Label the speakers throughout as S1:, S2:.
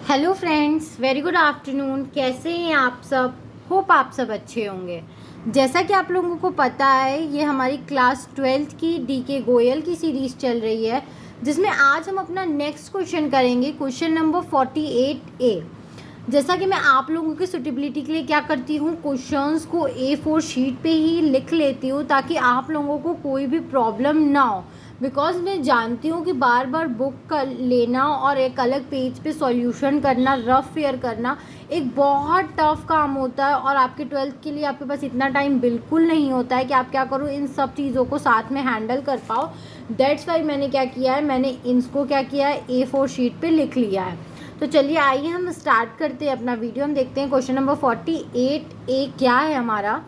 S1: Hello friends, very good afternoon. कैसे हैं आप सब? होप आप सब अच्छे होंगे। जैसा कि आप लोगों को पता है, ये हमारी क्लास 12th की डीके गोयल की सीरीज़ चल रही है, जिसमें आज हम अपना नेक्स्ट क्वेश्चन करेंगे, क्वेश्चन नंबर 48A। जैसा कि मैं आप लोगों की सुटेबिलिटी के लिए क्या करती हूँ, क्वेश्चंस को A4 शीट पे ही लिख लेती हूँ ताकि आप लोगों को कोई भी प्रॉब्लम ना हो। बिकॉज मैं जानती हूँ कि बार बार बुक कर लेना और एक अलग पेज पे सॉल्यूशन करना, रफ फेयर करना एक बहुत टफ काम होता है, और आपके 12th के लिए आपके पास इतना टाइम बिल्कुल नहीं होता है कि आप क्या करो, इन सब चीज़ों को साथ में हैंडल कर पाओ। दैट्स वाई मैंने क्या किया है, मैंने इनको क्या किया है, A4 शीट पे लिख लिया है। तो चलिए आइए हम स्टार्ट करते हैं अपना वीडियो। हम देखते हैं क्वेश्चन नंबर 48A क्या है हमारा।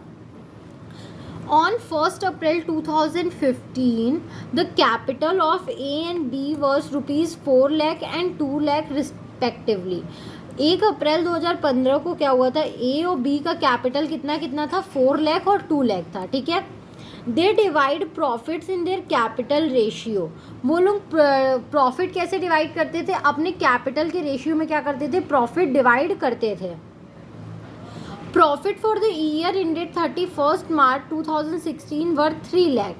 S1: On 1st April 2015, the capital of A and B was rupees 4 lakh and 2 lakh respectively. 1 अप्रैल 2015 को क्या हुआ था, ए और बी का कैपिटल कितना कितना था, 4 लाख और 2 लाख था। ठीक है। They divide profits in their capital ratio. वो लोग प्रॉफिट कैसे डिवाइड करते थे, अपने कैपिटल के रेशियो में क्या करते थे, प्रॉफिट डिवाइड करते थे। Profit for the year ended 31st March 2016 were 3 lakh,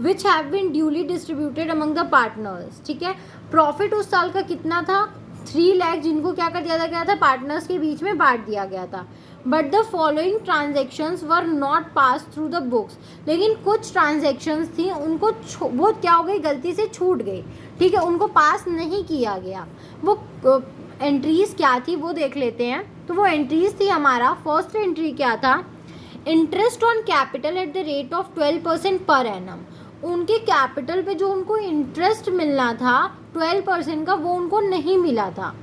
S1: which have been duly distributed among the partners. ठीक है। प्रॉफिट उस साल का कितना था, 3 लाख, जिनको क्या कर दिया गया था, पार्टनर्स के बीच में बांट दिया गया था। But the following transactions were not pass through the books. लेकिन कुछ ट्रांजेक्शन्स थी, उनको वो क्या हो गई, गलती से छूट गई। ठीक है, उनको पास नहीं किया गया। वो एंट्रीज क्या थी वो देख लेते हैं। तो वो एंट्रीज थी हमारा, फर्स्ट एंट्री क्या था, interest on capital at the rate of 12% per annum. उनके कैपिटल पे जो उनको इंटरेस्ट मिलना था 12% का, वो उनको नहीं मिला था।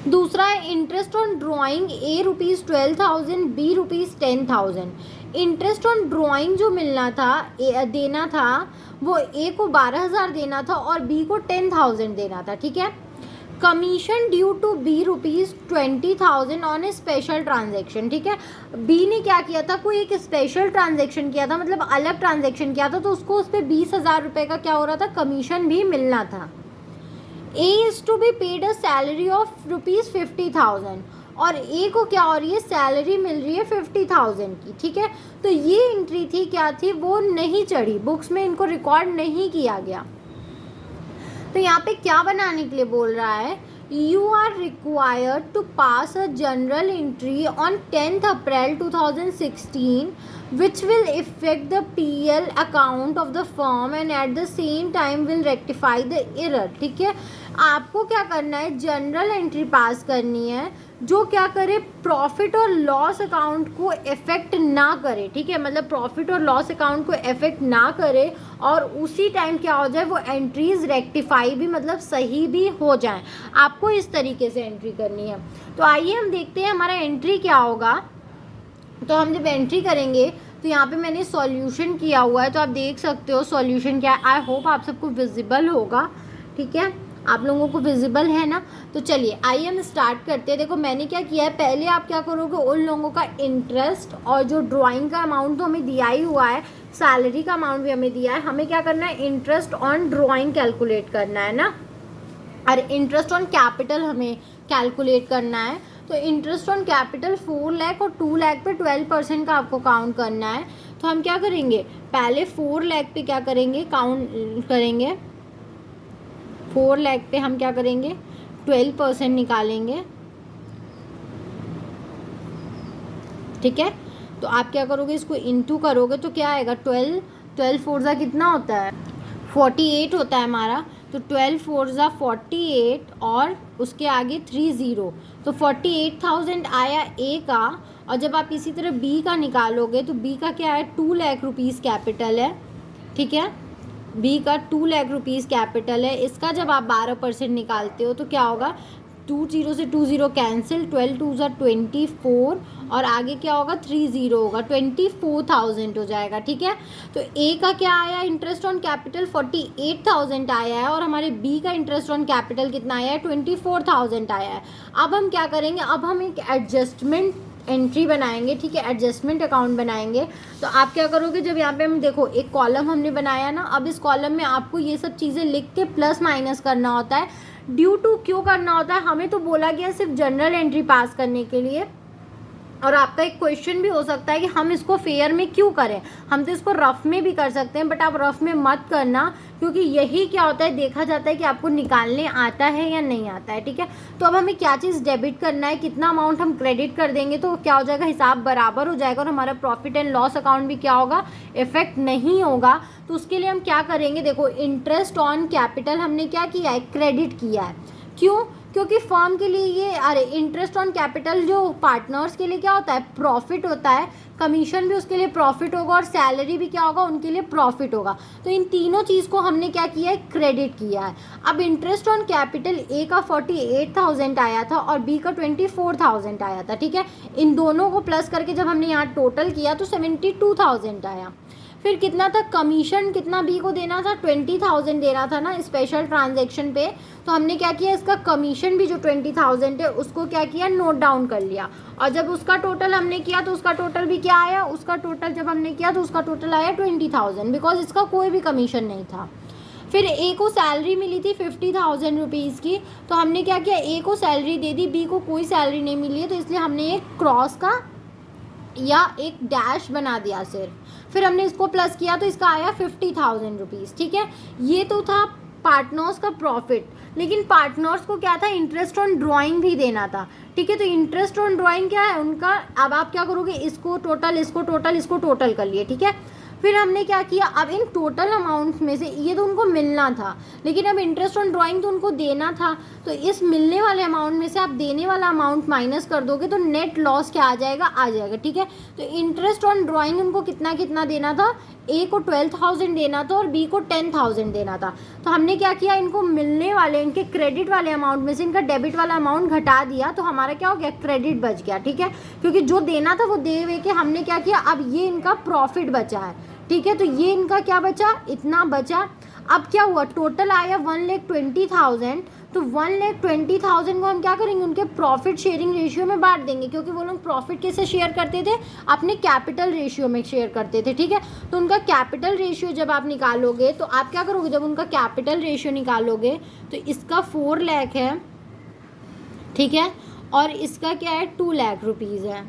S1: दूसरा है interest on drawing, A ₹12,000, B ₹10,000। Interest on drawing जो मिलना था, देना था, वो ए को 12,000 देना था और बी को 10,000 देना था। ठीक है। Commission due to be ₹20,000 on a special transaction. ठीक है। बी ने क्या किया था, कोई एक स्पेशल ट्रांजेक्शन किया था, मतलब अलग ट्रांजेक्शन किया था, तो उसको उस पर 20,000 रुपये का क्या हो रहा था, कमीशन भी मिलना था। A is to be paid a salary of ₹50,000, और ए को क्या हो रही है, सैलरी मिल रही है 50,000 की। ठीक है। तो ये एंट्री थी, क्या थी, वो नहीं चढ़ी बुक्स में, इनको रिकॉर्ड नहीं किया गया। तो यहाँ पे क्या बनाने के लिए बोल रहा है, you are required to pass a general entry on 10th April 2016 which will affect the PL account of the firm and at the same time will rectify the error। ठीक है। आपको क्या करना है, जनरल एंट्री पास करनी है जो क्या करे, प्रॉफिट और लॉस अकाउंट को इफेक्ट ना करे। ठीक है, मतलब प्रॉफिट और लॉस अकाउंट को इफेक्ट ना करे, और उसी टाइम क्या हो जाए, वो एंट्रीज रेक्टिफाई भी, मतलब सही भी हो जाए। आपको इस तरीके से एंट्री करनी है। तो आइए हम देखते हैं हमारा एंट्री क्या होगा। तो हम जब एंट्री करेंगे तो यहाँ पे मैंने सॉल्यूशन किया हुआ है, तो आप देख सकते हो सॉल्यूशन क्या है। आई होप आप सबको विजिबल होगा। ठीक है, आप लोगों को विजिबल है ना। तो चलिए आइए हम स्टार्ट करते हैं। देखो मैंने क्या किया है, पहले आप क्या करोगे, उन लोगों का इंटरेस्ट और जो ड्राइंग का अमाउंट तो हमें दिया ही हुआ है, सैलरी का अमाउंट भी हमें दिया है, हमें क्या करना है, इंटरेस्ट ऑन ड्राइंग कैलकुलेट करना है ना, और इंटरेस्ट ऑन कैपिटल हमें कैलकुलेट करना है। तो इंटरेस्ट ऑन कैपिटल 4 लाख और 2 लाख पे 12% का आपको काउंट करना है। तो हम क्या करेंगे, पहले 4 लाख पे क्या करेंगे, काउंट करेंगे। 4 लाख पे हम क्या करेंगे, 12% निकालेंगे। ठीक है। तो आप क्या करोगे, इसको इंटू करोगे तो क्या आएगा, 12 फोर कितना होता है, 48 होता है हमारा। तो 12 फोर 48 और उसके आगे 30, तो 48,000 आया ए का। और जब आप इसी तरह बी का निकालोगे तो बी का क्या है, 2 लाख रुपीज़ कैपिटल है। ठीक है, बी का 2 लाख रुपीज़ कैपिटल है। इसका जब आप 12% निकालते हो तो क्या होगा, 2 0 से 2 0 कैंसिल, 12 2 24, और आगे क्या होगा, 3 0 होगा, 24,000 हो जाएगा। ठीक है। तो ए का क्या आया, इंटरेस्ट ऑन कैपिटल 48,000 आया है, और हमारे बी का इंटरेस्ट ऑन कैपिटल कितना आया है, 24,000 आया है। अब हम क्या करेंगे, अब हम एक एडजस्टमेंट एंट्री बनाएंगे। ठीक है, एडजस्टमेंट अकाउंट बनाएंगे। तो आप क्या करोगे, जब यहाँ पे हम देखो एक कॉलम हमने बनाया ना, अब इस कॉलम में आपको ये सब चीज़ें लिख के प्लस माइनस करना होता है। ड्यू टू क्यों करना होता है, हमें तो बोला गया सिर्फ जनरल एंट्री पास करने के लिए। और आपका एक क्वेश्चन भी हो सकता है कि हम इसको फेयर में क्यों करें, हम तो इसको रफ में भी कर सकते हैं, बट आप रफ में मत करना, क्योंकि यही क्या होता है, देखा जाता है कि आपको निकालने आता है या नहीं आता है। ठीक है, तो अब हमें क्या चीज़ डेबिट करना है, कितना अमाउंट हम क्रेडिट कर देंगे तो क्या हो जाएगा, हिसाब बराबर हो जाएगा और हमारा प्रॉफिट एंड लॉस अकाउंट भी क्या होगा, इफेक्ट नहीं होगा। तो उसके लिए हम क्या करेंगे, देखो इंटरेस्ट ऑन कैपिटल हमने क्या किया है, क्रेडिट किया है। क्यों, क्योंकि फर्म के लिए ये, अरे इंटरेस्ट ऑन कैपिटल जो पार्टनर्स के लिए क्या होता है, प्रॉफिट होता है, कमीशन भी उसके लिए प्रॉफिट होगा और सैलरी भी क्या होगा, उनके लिए प्रॉफिट होगा। तो इन तीनों चीज़ को हमने क्या किया है, क्रेडिट किया है। अब इंटरेस्ट ऑन कैपिटल ए का 48,000 आया था और बी का 24,000 आया था। ठीक है, इन दोनों को प्लस करके जब हमने यहाँ टोटल किया तो 72,000 आया। फिर कितना था कमीशन, कितना बी को देना था, 20,000 देना था ना स्पेशल ट्रांजैक्शन पे। तो हमने क्या किया, इसका कमीशन भी जो 20,000 है उसको क्या किया, नोट डाउन कर लिया। और जब उसका टोटल हमने किया तो उसका टोटल भी क्या आया, उसका टोटल जब हमने किया तो उसका टोटल आया 20,000, बिकॉज इसका कोई भी कमीशन नहीं था। फिर ए को सैलरी मिली थी 50,000 रुपीज़ की, तो हमने क्या किया, ए को सैलरी दे दी, बी को कोई सैलरी नहीं मिली है, तो इसलिए हमने एक क्रॉस का या एक डैश बना दिया सिर्फ। फिर हमने इसको प्लस किया तो इसका आया 50,000 रुपीज़। ठीक है, ये तो था पार्टनर्स का प्रॉफिट, लेकिन पार्टनर्स को क्या था, इंटरेस्ट ऑन ड्राइंग भी देना था। ठीक है, तो इंटरेस्ट ऑन ड्राइंग क्या है उनका, अब आप क्या करोगे, इसको टोटल, इसको टोटल, इसको टोटल कर लिए। ठीक है, फिर हमने क्या किया, अब इन टोटल अमाउंट में से ये तो उनको मिलना था, लेकिन अब इंटरेस्ट ऑन ड्राइंग तो उनको देना था, तो इस मिलने वाले अमाउंट में से आप देने वाला अमाउंट माइनस कर दोगे तो नेट लॉस क्या आ जाएगा, आ जाएगा। ठीक है, तो इंटरेस्ट ऑन ड्राइंग उनको कितना कितना देना था, ए को 12,000 देना था और बी को 10,000 देना था। तो हमने क्या किया, इनको मिलने वाले, इनके क्रेडिट वाले अमाउंट में से इनका डेबिट वाला अमाउंट घटा दिया, तो हमारा क्या हो गया, क्रेडिट बच गया। ठीक है, क्योंकि जो देना था वो दे वे के हमने क्या किया, अब ये इनका प्रॉफिट बचा है। ठीक है, तो ये इनका क्या बचा, इतना बचा। अब क्या हुआ, टोटल आया 1,20,000, तो 1,20,000 को हम क्या करेंगे, उनके प्रॉफिट शेयरिंग रेशियो में बांट देंगे, क्योंकि वो लोग प्रॉफिट कैसे शेयर करते थे, अपने कैपिटल रेशियो में शेयर करते थे। ठीक है, तो उनका कैपिटल रेशियो जब आप निकालोगे तो आप क्या करोगे, जब उनका कैपिटल रेशियो निकालोगे तो इसका 4 लाख है। ठीक है, और इसका क्या है, 2 लाख रुपीज़ है।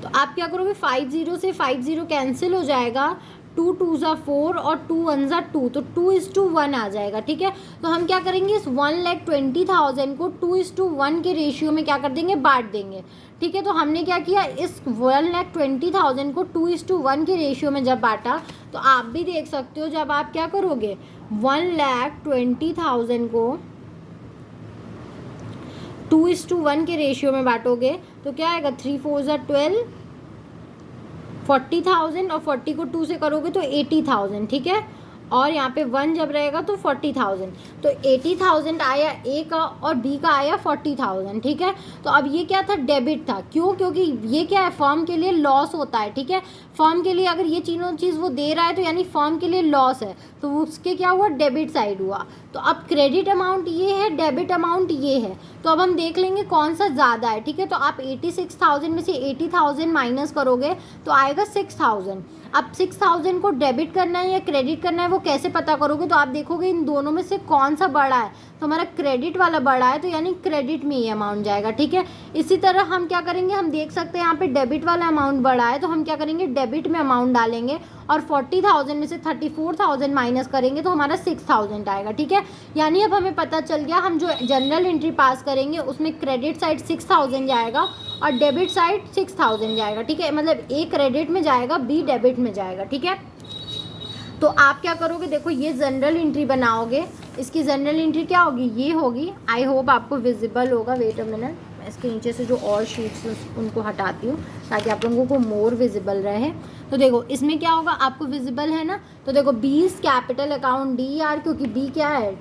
S1: तो आप क्या करोगे, 50 से 50 कैंसिल हो जाएगा, 2 2 ज़ा 4 और 2 1 ज़ा 2, तो 2:1 आ जाएगा। ठीक है, तो हम क्या करेंगे, इस 1,20,000 को 2:1 के रेशियो में क्या कर देंगे, बांट देंगे। ठीक है, तो हमने क्या किया, इस 1,20,000 को 2:1 के रेशियो में जब बांटा, तो आप भी देख सकते हो जब आप क्या करोगे, 1,20,000 को 2:1 के रेशियो में बांटोगे तो क्या आएगा, 3 4 ज़ा 12, 40,000 और 40 को 2 से करोगे तो 80,000। ठीक है, और यहाँ पे 1 जब रहेगा तो 40,000, तो 80,000 आया ए का और बी का आया 40,000। ठीक है, तो अब ये क्या था, डेबिट था। क्यों, क्योंकि ये क्या है, फर्म के लिए लॉस होता है। ठीक है, फर्म के लिए अगर ये तीनों चीज़ वो दे रहा है तो यानी फर्म के लिए लॉस है, तो उसके क्या हुआ, डेबिट साइड हुआ। तो अब क्रेडिट अमाउंट ये है, डेबिट अमाउंट ये है, तो अब हम देख लेंगे कौन सा ज़्यादा है। ठीक है, तो आप 86,000 में से 80,000 माइनस करोगे तो आएगा 6,000। अब 6,000 को डेबिट करना है या क्रेडिट करना है वो कैसे पता करोगे, तो आप देखोगे इन दोनों में से कौन सा बड़ा है, तो हमारा क्रेडिट वाला बड़ा है, तो यानी क्रेडिट में ये अमाउंट जाएगा। ठीक है, इसी तरह हम क्या करेंगे, हम देख सकते हैं यहाँ पे डेबिट वाला अमाउंट बड़ा है, तो हम क्या करेंगे, डेबिट में अमाउंट डालेंगे और 40,000 में से 34,000 माइनस करेंगे तो हमारा 6,000 आएगा। ठीक है, यानी अब हमें पता चल गया, हम जो जनरल एंट्री पास करेंगे उसमें क्रेडिट साइड 6,000 जाएगा और डेबिट साइड 6,000 जाएगा। ठीक है, मतलब ए क्रेडिट में जाएगा, बी डेबिट में जाएगा। ठीक है, तो आप क्या करोगे, देखो ये जनरल एंट्री बनाओगे, इसकी जनरल एंट्री क्या होगी, ये होगी। आई होप आपको विजिबल होगा, वेट अ मिनट, मैं इसके नीचे से जो और शीट्स उनको हटाती हूँ ताकि आप लोगों को मोर विजिबल रहे। तो देखो इसमें क्या होगा, आपको विजिबल है ना, तो देखो बीस कैपिटल अकाउंट डी आर, क्योंकि बी क्या है,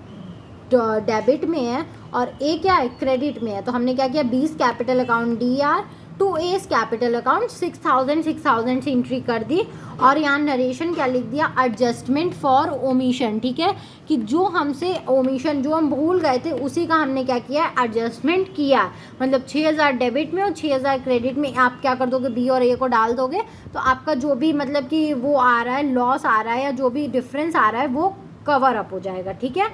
S1: डेबिट में है और ए क्या है, क्रेडिट में है, तो हमने क्या किया, 20 capital account D R to S capital account 6,000 से एंट्री कर दी। और यहाँ नरेशन क्या लिख दिया, एडजस्टमेंट फॉर ओमिशन। ठीक है, कि जो हमसे ओमिशन, जो हम भूल गए थे उसी का हमने क्या किया, एडजस्टमेंट किया। मतलब 6,000 डेबिट में और 6,000 क्रेडिट में आप क्या कर दोगे, बी और ए को डाल दोगे, तो आपका जो भी मतलब कि वो आ रहा है, लॉस आ रहा है या जो भी डिफरेंस आ रहा है वो कवर अप हो जाएगा। ठीक है,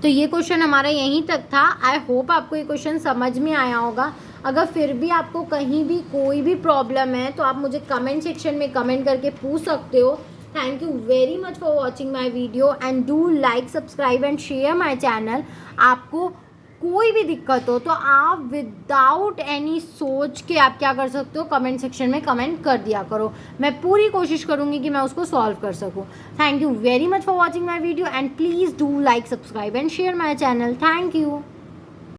S1: तो ये क्वेश्चन हमारा यहीं तक था। आई होप आपको ये क्वेश्चन समझ में आया होगा। अगर फिर भी आपको कहीं भी कोई भी प्रॉब्लम है तो आप मुझे कमेंट सेक्शन में कमेंट करके पूछ सकते हो। Thank you very much for watching my video and do like, subscribe and share my channel. आपको कोई भी दिक्कत हो तो आप विदाउट एनी सोच के आप क्या कर सकते हो, कमेंट सेक्शन में कमेंट कर दिया करो। मैं पूरी कोशिश करूँगी कि मैं उसको सॉल्व कर सकूँ। Thank you very much for watching my video and please do like, subscribe and share my channel. Thank you.